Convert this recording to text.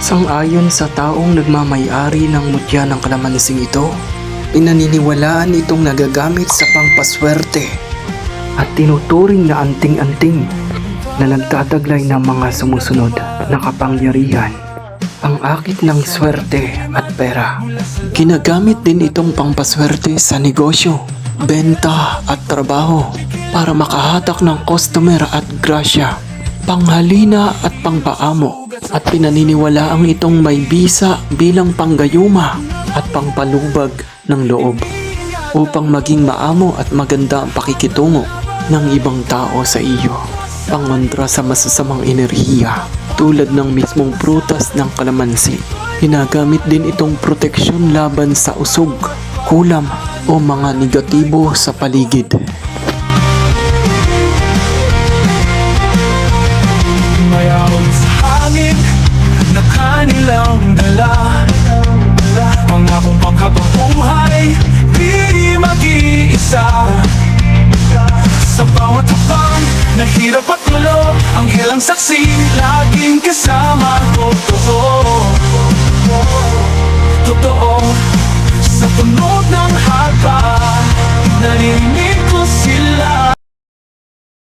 Sang-ayon sa taong nagmamay-ari ng mutya ng kalamansing ito, pinaniniwalaan itong nagagamit sa pangpaswerte at tinuturing na anting-anting na nagtataglay ng mga sumusunod na kapangyarihan, ang akit ng swerte at pera. Ginagamit din itong pangpaswerte sa negosyo, benta at trabaho para makahatak ng customer at grasya, panghalina at pangpaamo, at pinaniniwalaang itong may bisa bilang panggayuma at pangpalubag ng loob upang maging maamo at maganda ang pakikitungo ng ibang tao sa iyo, pangontra sa masasamang enerhiya tulad ng mismong prutas ng kalamansi. Ginagamit din itong proteksyon laban sa usog, kulam o mga negatibo sa paligid. Mayawag sa hangin na kanilang dala, pangakong pagkabuhay, di mag-iisa. Sa bawat hakbang na hirap at gulo, ang hilang saksi, laging kasama. Totoo,